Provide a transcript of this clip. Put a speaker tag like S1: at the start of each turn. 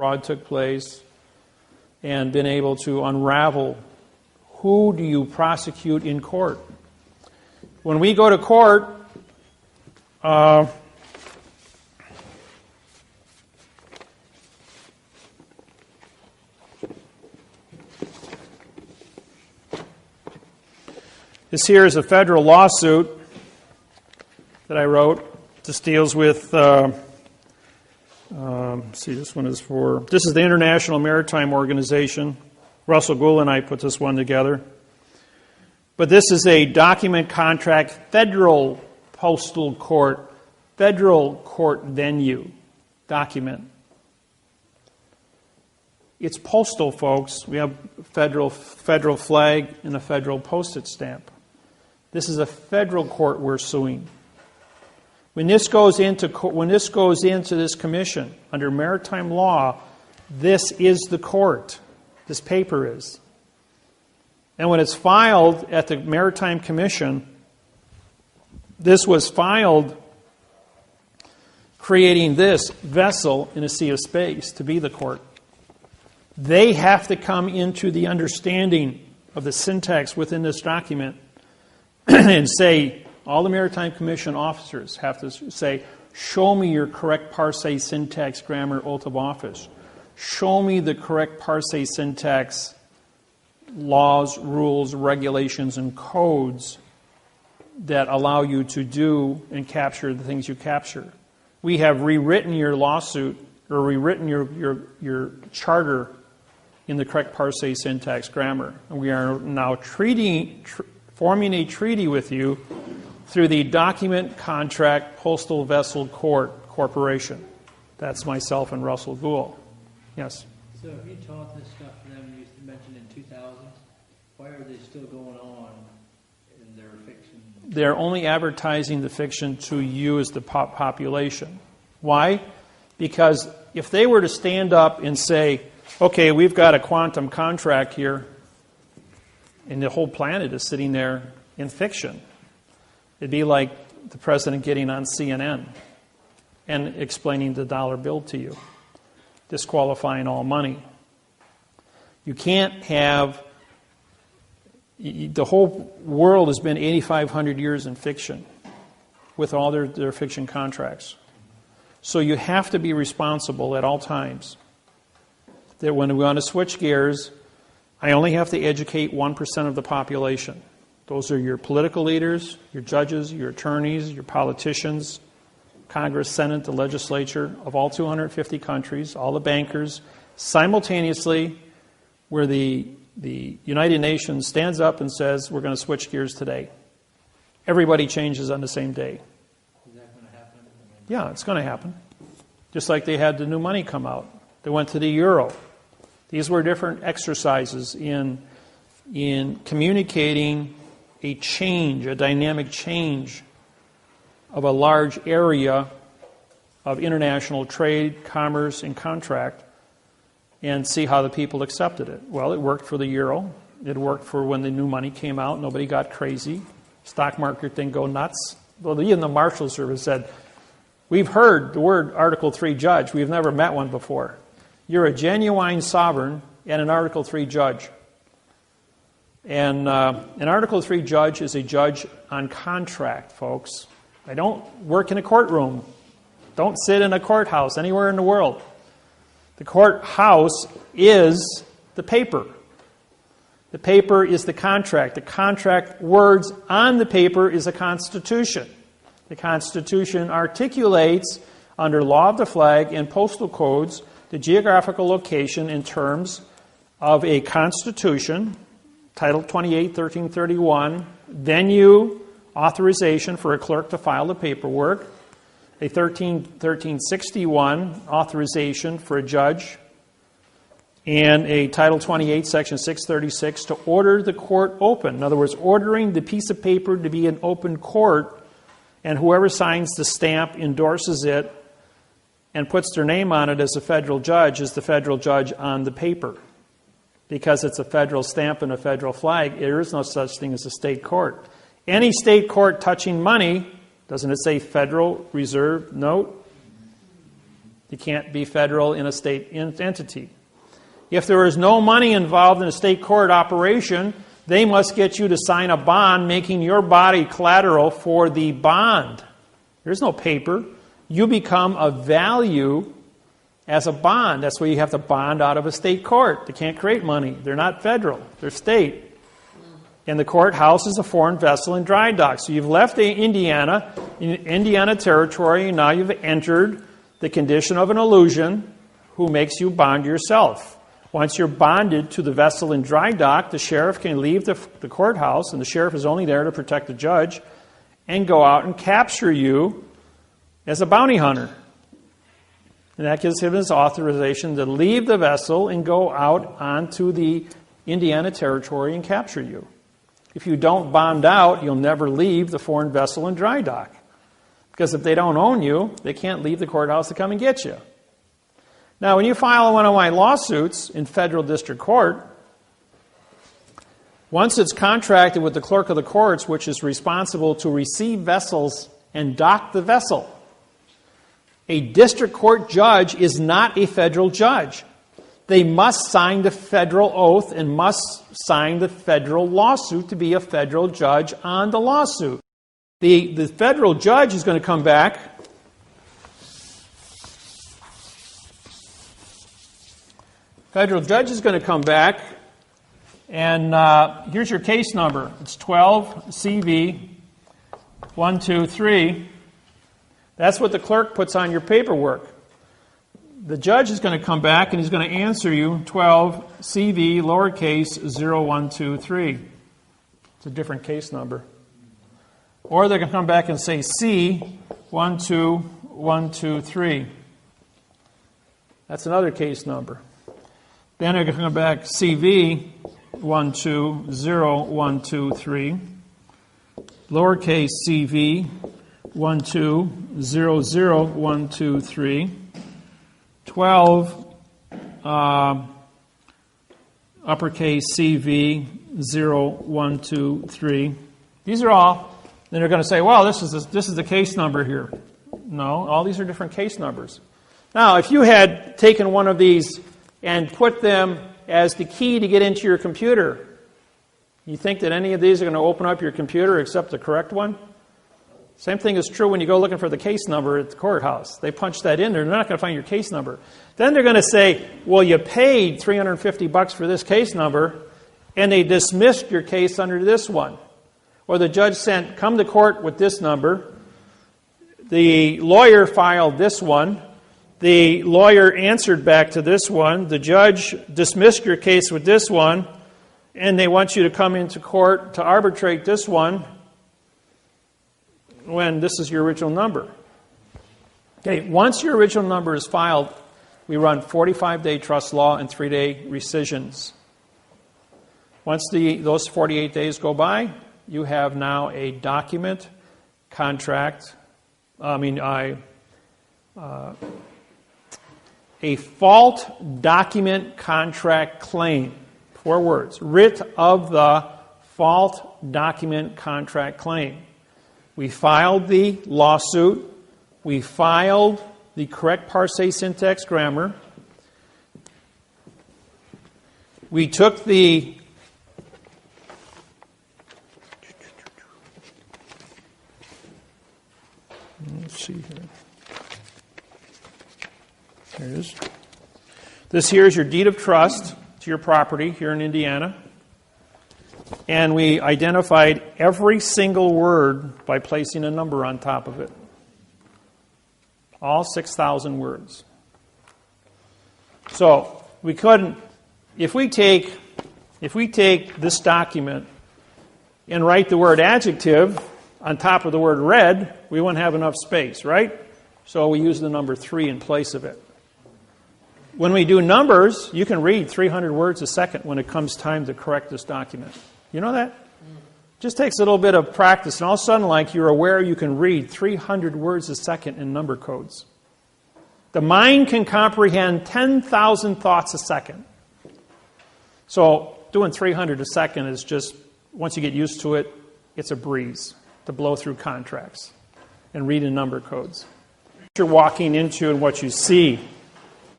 S1: fraud took place, and been able to unravel who do you prosecute in court. When we go to court, this here is a federal lawsuit that I wrote. This deals with, this one is for, this is the International Maritime Organization. Russell Gould and I put this one together. But this is a document contract, federal postal court, federal court venue document. It's postal, folks. We have federal flag and a federal postage stamp. This is a federal court we're suing. When this goes into this commission under maritime law, this is the court. This paper is. And when it's filed at the Maritime Commission, this was filed creating this vessel in a sea of space to be the court. They have to come into the understanding of the syntax within this document and say, all the Maritime Commission officers have to say, show me your correct parse, syntax, grammar, oath of office. Show me the correct parse, syntax, laws, rules, regulations, and codes that allow you to do and capture the things you capture. We have rewritten your lawsuit or rewritten your charter in the correct parse, syntax, grammar. And we are now forming a treaty with you through the Document Contract Postal Vessel Corporation. That's myself and Russell Gould. Yes?
S2: So if you taught this stuff to them, you mentioned in 2000, why are they still going on in their fiction?
S1: They're only advertising the fiction to you as the population. Why? Because if they were to stand up and say, okay, we've got a quantum contract here, and the whole planet is sitting there in fiction, it'd be like the president getting on CNN and explaining the dollar bill to you, disqualifying all money. You can't have... The whole world has been 8,500 years in fiction with all their fiction contracts. So you have to be responsible at all times. That when we want to switch gears, I only have to educate 1% of the population. Those are your political leaders, your judges, your attorneys, your politicians, Congress, Senate, the legislature of all 250 countries, all the bankers, simultaneously, where the United Nations stands up and says, we're going to switch gears today. Everybody changes on the same day.
S2: Is that going to happen?
S1: Yeah, it's going to happen. Just like they had the new money come out. They went to the euro. These were different exercises in communicating a change, a dynamic change of a large area of international trade, commerce, and contract, and see how the people accepted it. Well, it worked for the euro. It worked for when the new money came out. Nobody got crazy. Stock market didn't go nuts. Well, even the Marshal Service said, we've heard the word Article 3 judge. We've never met one before. You're a genuine sovereign and an Article 3 judge. And an Article 3 judge is a judge on contract, folks. I don't work in a courtroom. Don't sit in a courthouse anywhere in the world. The courthouse is the paper. The paper is the contract. The contract words on the paper is a constitution. The Constitution articulates, under law of the flag and postal codes, the geographical location in terms of a constitution, Title 28, 1331, venue, authorization for a clerk to file the paperwork, a 1361 authorization for a judge, and a Title 28, Section 636 to order the court open. In other words, ordering the piece of paper to be an open court, and whoever signs the stamp endorses it and puts their name on it as a federal judge is the federal judge on the paper. Because it's a federal stamp and a federal flag, there is no such thing as a state court. Any state court touching money, doesn't it say Federal Reserve Note? You can't be federal in a state entity. If there is no money involved in a state court operation, they must get you to sign a bond making your body collateral for the bond. There's no paper. You become a value as a bond. That's why you have to bond out of a state court. They can't create money. They're not federal. They're state. And the courthouse is a foreign vessel in dry dock. So you've left Indiana territory, and now you've entered the condition of an illusion who makes you bond yourself. Once you're bonded to the vessel in dry dock, the sheriff can leave the courthouse, and the sheriff is only there to protect the judge, and go out and capture you as a bounty hunter. And that gives him his authorization to leave the vessel and go out onto the Indiana territory and capture you. If you don't bond out, you'll never leave the foreign vessel in dry dock. Because if they don't own you, they can't leave the courthouse to come and get you. Now, when you file one of my lawsuits in federal district court, once it's contracted with the clerk of the courts, which is responsible to receive vessels and dock the vessel, a district court judge is not a federal judge. They must sign the federal oath and must sign the federal lawsuit to be a federal judge on the lawsuit. The federal judge is going to come back. Federal judge is going to come back, and here's your case number. It's 12 CV 123. That's what the clerk puts on your paperwork. The judge is going to come back and he's going to answer you 12 CV lowercase 0123. It's a different case number. Or they're going to come back and say C 12123. That's another case number. Then they're going to come back CV 120123. Lowercase CV 1200123. 12 uppercase CV 0123. These are all. Then they're going to say, well, this is the case number here. No, all these are different case numbers. Now, if you had taken one of these and put them as the key to get into your computer, you think that any of these are going to open up your computer except the correct one? Same thing is true when you go looking for the case number at the courthouse. They punch that in there. They're not going to find your case number. Then they're going to say, well, you paid $350 for this case number, and they dismissed your case under this one. Or the judge sent, come to court with this number. The lawyer filed this one. The lawyer answered back to this one. The judge dismissed your case with this one, and they want you to come into court to arbitrate this one when this is your original number. Okay, once your original number is filed, we run 45-day trust law and 3-day rescissions. Once those 48 days go by, you have now a document contract, a fault document contract claim. 4 words. Writ of the fault document contract claim. We filed the lawsuit. We filed the correct parse syntax grammar. We took the let's see here. There it is. This here is your deed of trust to your property here in Indiana. And we identified every single word by placing a number on top of it. All 6,000 words. So we couldn't, if we take this document and write the word adjective on top of the word red, we wouldn't have enough space, right? So we use the number 3 in place of it. When we do numbers, you can read 300 words a second when it comes time to correct this document. You know that? Just takes a little bit of practice, and all of a sudden, like, you're aware you can read 300 words a second in number codes. The mind can comprehend 10,000 thoughts a second. So doing 300 a second is just, once you get used to it, it's a breeze to blow through contracts and read in number codes. you're walking into and what you see.